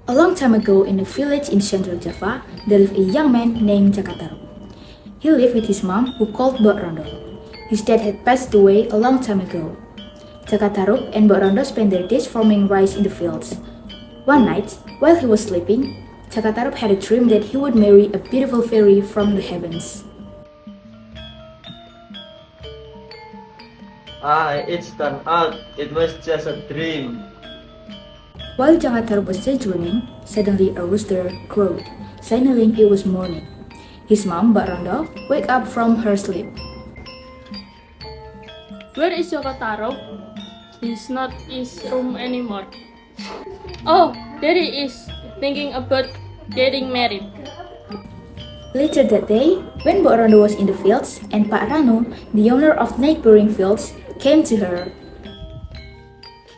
A long time ago in a village in Central Java, there lived a young man named Jakataru. He lived with his mom, who called Mbok Rondo. His dad had passed away a long time ago. Jakataru and Mbok Rondo spent their days farming rice in the fields. One night, while he was sleeping, Jakataru had a dream that he would marry a beautiful fairy from the heavens. It's turned out it was just a dream. While Jakataru was daydreaming, suddenly a rooster crowed, signaling it was morning. His mom, Mbok Rondo, woke up from her sleep. Where is Jakataru? He's not in his room anymore. Oh, there he is, thinking about getting married. Later that day, when Mbok Rondo was in the fields and Pak Rano, the owner of neighboring fields, came to her.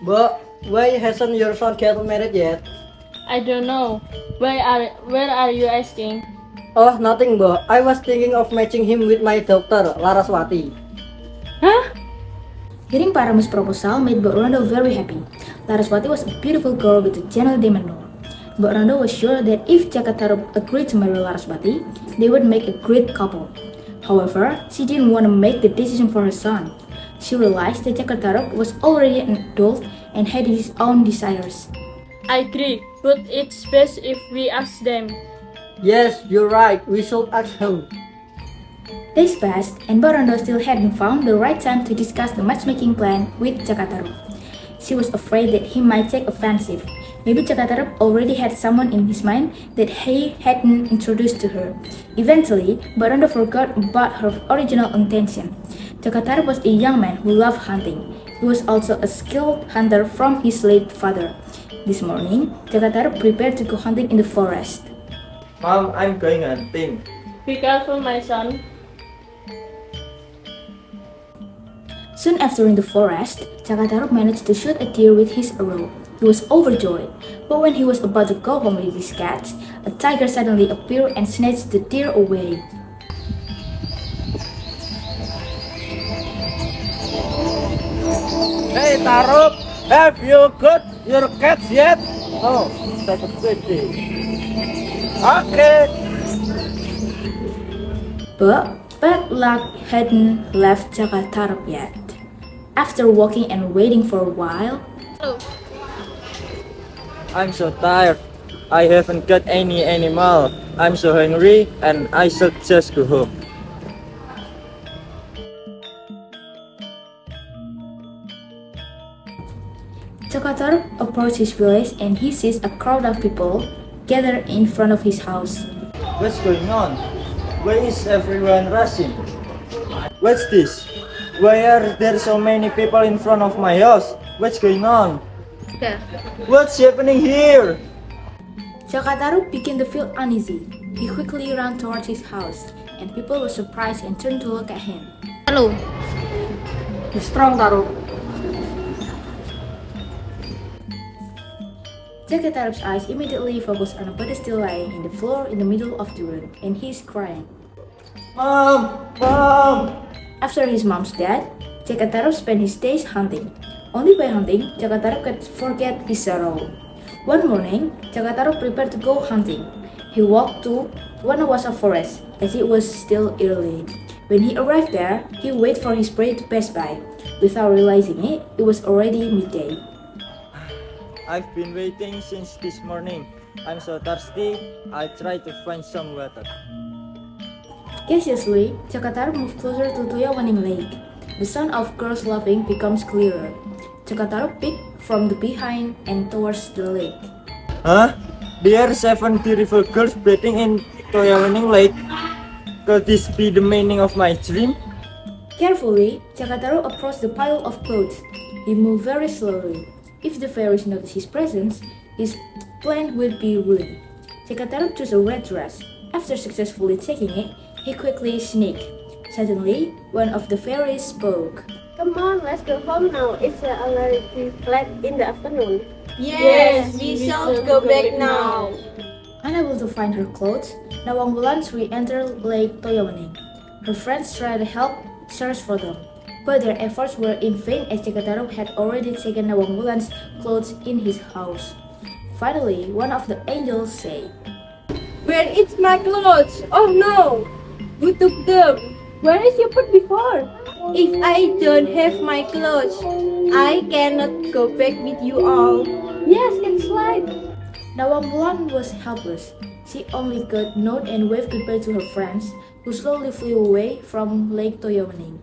But why hasn't your son get married yet? I don't know. Where are you asking? Oh, nothing, Bo. I was thinking of matching him with my daughter, Laraswati. Huh? Hearing Pak Ramo's proposal made Mbok Rondo very happy. Laraswati was a beautiful girl with a gentle demeanor. Mbok Rondo was sure that if Jakataru agreed to marry Laraswati, they would make a great couple. However, she didn't want to make the decision for her son. She realized that Jakataru was already an adult and had his own desires. I agree, but it's best if we ask them. Yes, you're right. We should ask him. Days passed, and Mbok Rondo still hadn't found the right time to discuss the matchmaking plan with Jakataru. She was afraid that he might take offensive. Maybe Jakataru already had someone in his mind that he hadn't introduced to her. Eventually, Mbok Rondo forgot about her original intention. Jakataru was a young man who loved hunting. He was also a skilled hunter from his late father. This morning, Jakataru prepared to go hunting in the forest. Mom, I'm going hunting. Be careful, my son. Soon after in the forest, Jakataru managed to shoot a deer with his arrow. He was overjoyed, but when he was about to go home with his cat, a tiger suddenly appeared and snatched the deer away. Hey Taruk, have you got your cats yet? Oh, that's a pity. Okay. But bad luck hadn't left Jakataru yet. After walking and waiting for a while, I'm so tired. I haven't got any animal. I'm so hungry and I should just go home. Jakataru approached his village and he sees a crowd of people gathered in front of his house. What's going on? Why is everyone rushing? What's this? Why are there so many people in front of my house? What's going on? What's happening here? Jakataru began to feel uneasy. He quickly ran towards his house, and people were surprised and turned to look at him. Hello. Be strong, Taru. Jakataru's eyes immediately focused on a body still lying in the floor in the middle of the room, and he's crying. Mom! Mom! After his mom's death, Jakataru spent his days hunting. Only by hunting, Jakataru could forget his sorrow. One morning, Jakataru prepared to go hunting. He walked to Wanawasa forest as it was still early. When he arrived there, he waited for his prey to pass by. Without realizing it, it was already midday. I've been waiting since this morning. I'm so thirsty. I try to find some water. Cautiously, Jakataru moved closer to Toyawaning Lake. The sound of girls laughing becomes clearer. Jakataru peeked from the behind and towards the lake. Huh? There are 7 beautiful girls bathing in Toyawaning Lake. Could this be the meaning of my dream? Carefully, Jakataru approached the pile of clothes. He moved very slowly. If the fairies noticed his presence, his plan would be ruined. Jakataru chose a red dress. After successfully taking it, he quickly sneaked. Suddenly, one of the fairies spoke. Come on, let's go home now. It's already late in the afternoon. Yes, we shall go back now. Unable to find her clothes, Nawang Wulan re-entered Lake Toyawaning. Her friends tried to help search for them, but their efforts were in vain as Jakataru had already taken Nawang Wulan's clothes in his house. Finally, one of the angels said, Where is my clothes? Oh no! Who took them? Where is you put before? If I don't have my clothes, I cannot go back with you all. Yes, it's right. Nawang Wulan was helpless. She only could nod and wave goodbye to her friends, who slowly flew away from Lake Toyomaning.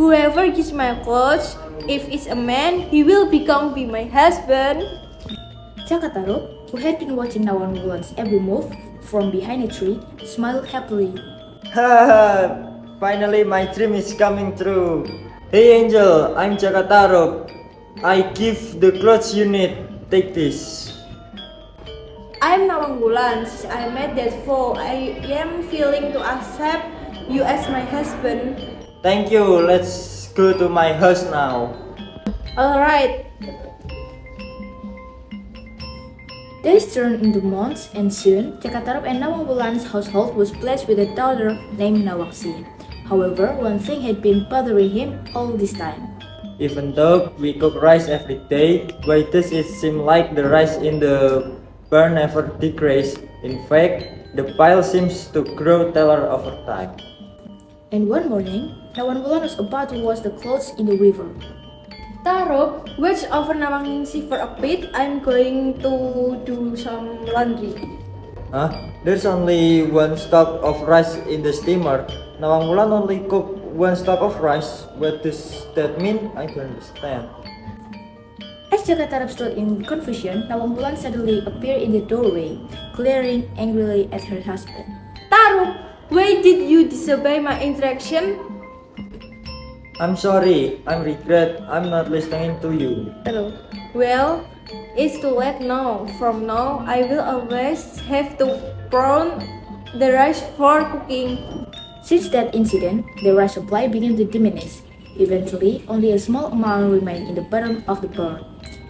Whoever gives my clothes, if it's a man, he will be my husband. Cakatarup, who had been watching Nawang Wulan's every move from behind a tree, smiled happily. Haha, finally my dream is coming true. Hey angel, I'm Cakatarup. I give the clothes you need. Take this. I'm Nawang Wulan. Since I met that fool, I am willing to accept you as my husband. Thank you. Let's go to my house now. Alright. Days turned into months, and soon Cakatarup and Nawang Wulan's household was blessed with a daughter named Nawangsi. However, one thing had been bothering him all this time. Even though we cook rice every day, why does it seem like the rice in the barn never decreases? In fact, the pile seems to grow taller over time. And one morning, Nawang Wulan was about to wash the clothes in the river. Tarup, watch over Nawangsi for a bit. I'm going to do some laundry. Huh? There's only one stalk of rice in the steamer. Nawang Wulan only cooked one stalk of rice. What does that mean? I don't understand. As Cakatarup stood in confusion, Nawang Wulan suddenly appeared in the doorway, glaring angrily at her husband. Tarup, why did you disobey my instruction? I'm sorry. I'm regret. I'm not listening to you. Well, it's too late now. From now, I will always have to brown the rice for cooking. Since that incident, the rice supply began to diminish. Eventually, only a small amount remained in the bottom of the barn.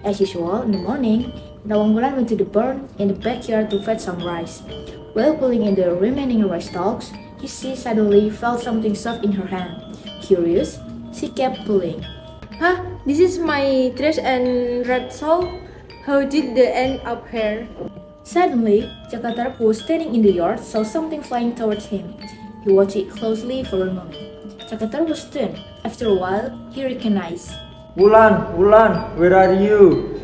As usual, in the morning, Nawang Wulan went to the barn in the backyard to fetch some rice. While pulling in the remaining rice stalks, she suddenly felt something soft in her hand. Curious, she kept pulling. Huh? This is my dress and red shawl? How did they end up here? Suddenly, Cakatarup, who was standing in the yard, saw something flying towards him. He watched it closely for a moment. Cakatarup was stunned. After a while, he recognized. Wulan, where are you?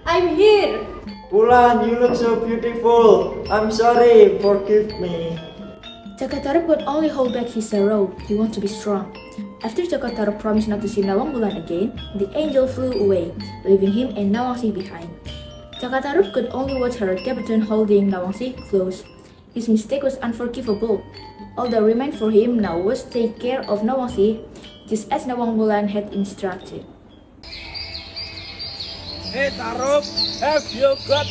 I'm here! Wulan, you look so beautiful. I'm sorry, forgive me. Cakatarup could only hold back his sorrow. He wanted to be strong. After Cakatarup promised not to see Nawang Wulan again, the angel flew away, leaving him and Nawangsi behind. Cakatarup could only watch her debutant holding Nawangsi close. His mistake was unforgivable. All that remained for him now was to take care of Nawangsi, just as Nawang Wulan had instructed. Hey Tarup, have you got